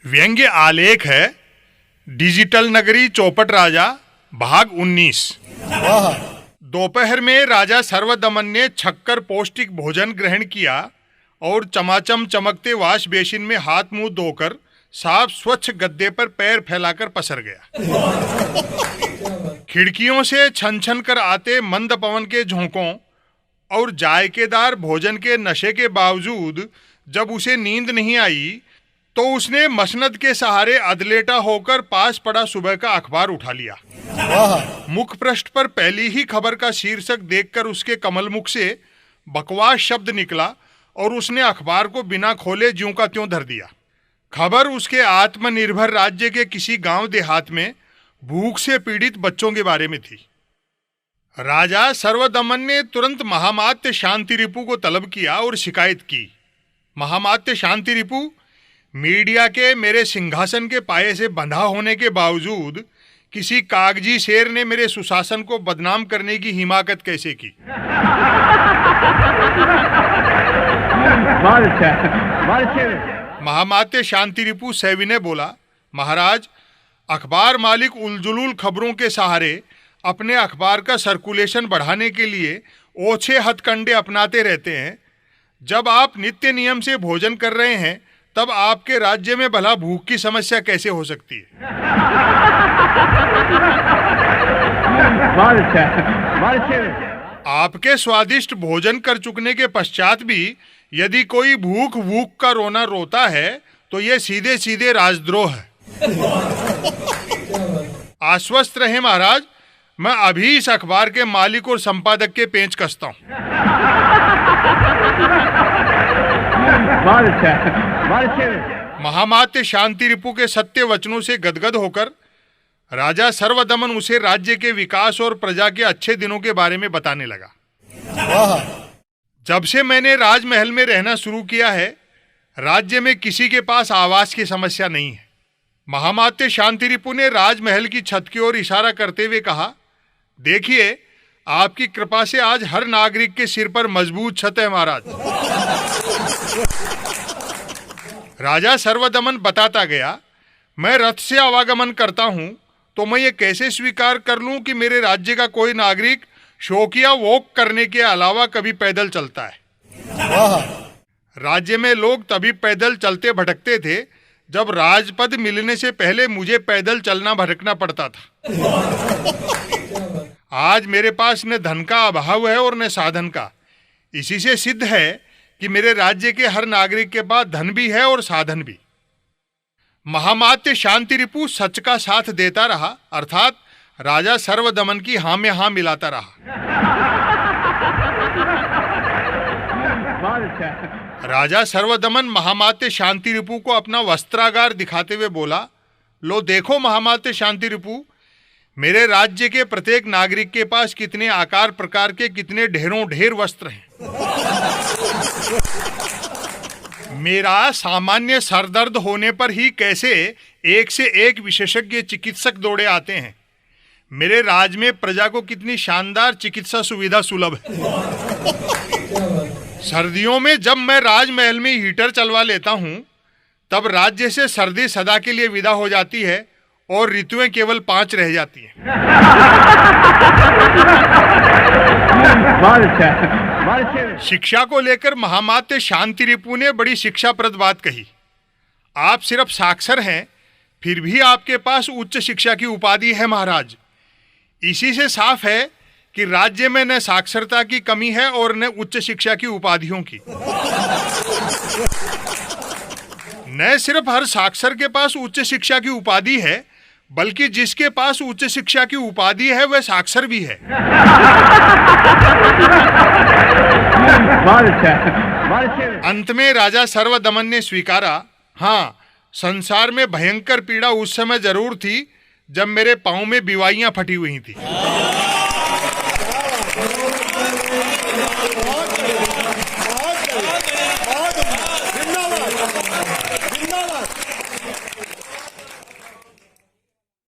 व्यंग्य आलेख है डिजिटल नगरी चौपट राजा भाग 19। दोपहर में राजा सर्वदमन ने छक्कर पौष्टिक भोजन ग्रहण किया और चमाचम चमकते वाश बेसिन में हाथ मुंह धोकर साफ स्वच्छ गद्दे पर पैर फैलाकर पसर गया। खिड़कियों से छन छन कर आते मंद पवन के झोंकों और जायकेदार भोजन के नशे के बावजूद जब उसे नींद नहीं आई तो उसने मसनद के सहारे अधलेटा होकर पास पड़ा सुबह का अखबार उठा लिया। मुख पृष्ठ पर पहली ही खबर का शीर्षक देखकर उसके कमल मुख से बकवास शब्द निकला और उसने अखबार को बिना खोले ज्यों का त्यों धर दिया। खबर उसके आत्मनिर्भर राज्य के किसी गांव देहात में भूख से पीड़ित बच्चों के बारे में थी। राजा सर्वदमन ने तुरंत महामात्य शांतिरिपु को तलब किया और शिकायत की। महामात्य शांतिरिपु, मीडिया के मेरे सिंहासन के पाये से बंधा होने के बावजूद किसी कागजी शेर ने मेरे सुशासन को बदनाम करने की हिमाकत कैसे की? महामात्य शांतिरिपु सविनय बोला, महाराज, अखबार मालिक उलझुल खबरों के सहारे अपने अखबार का सर्कुलेशन बढ़ाने के लिए ओछे हथकंडे अपनाते रहते हैं। जब आप नित्य नियम से भोजन कर रहे हैं तब आपके राज्य में भला भूख की समस्या कैसे हो सकती है? आपके स्वादिष्ट भोजन कर चुकने के पश्चात भी यदि कोई भूख भूख का रोना रोता है तो ये सीधे सीधे राजद्रोह है। आश्वस्त रहे महाराज, मैं अभी इस अखबार के मालिक और संपादक के पेंच कसता हूं। महामात्य शांतिरिपु के सत्य वचनों से गदगद होकर राजा सर्वदमन उसे राज्य के विकास और प्रजा के अच्छे दिनों के बारे में बताने लगा। जब से मैंने राजमहल में रहना शुरू किया है, राज्य में किसी के पास आवास की समस्या नहीं है। महामात्य शांतिरिपु ने राजमहल की छत की ओर इशारा करते हुए कहा, देखिए, आपकी कृपा से आज हर नागरिक के सिर पर मजबूत छत है महाराज। राजा सर्वदमन बताता गया, मैं रथ से आवागमन करता हूं तो मैं ये कैसे स्वीकार कर लूं कि मेरे राज्य का कोई नागरिक शौकिया वॉक करने के अलावा कभी पैदल चलता है। राज्य में लोग तभी पैदल चलते भटकते थे जब राजपद मिलने से पहले मुझे पैदल चलना भटकना पड़ता था। आज मेरे पास न धन का अभाव है और न साधन का। इसी से सिद्ध है कि मेरे राज्य के हर नागरिक के पास धन भी है और साधन भी। महामात्य शांतिरिपु सच का साथ देता रहा, अर्थात राजा सर्वदमन की हाँ में हाँ मिलाता रहा। राजा सर्वदमन महामात्य शांतिरिपु को अपना वस्त्रागार दिखाते हुए बोला, लो देखो महामात्य शांतिरिपु, मेरे राज्य के प्रत्येक नागरिक के पास कितने आकार प्रकार के कितने ढेरों ढेर वस्त्र हैं। मेरा सामान्य सरदर्द होने पर ही कैसे एक से एक विशेषज्ञ चिकित्सक दौड़े आते हैं। मेरे राज्य में प्रजा को कितनी शानदार चिकित्सा सुविधा सुलभ है। सर्दियों में जब मैं राजमहल में हीटर चलवा लेता हूं तब राज्य से सर्दी सदा के लिए विदा हो जाती है और ऋतुएं केवल 5 रह जाती हैं। शिक्षा को लेकर महामात्य शांतिरिपु ने बड़ी शिक्षाप्रद बात कही। आप सिर्फ साक्षर हैं, फिर भी आपके पास उच्च शिक्षा की उपाधि है महाराज। इसी से साफ है कि राज्य में न साक्षरता की कमी है और न उच्च शिक्षा की उपाधियों की। न सिर्फ हर साक्षर के पास उच्च शिक्षा की उपाधि है, बल्कि जिसके पास उच्च शिक्षा की उपाधि है वह साक्षर भी है। अंत में राजा सर्वदमन ने स्वीकारा, हाँ, संसार में भयंकर पीड़ा उस समय जरूर थी जब मेरे पांव में बिवाइयां फटी हुई थी।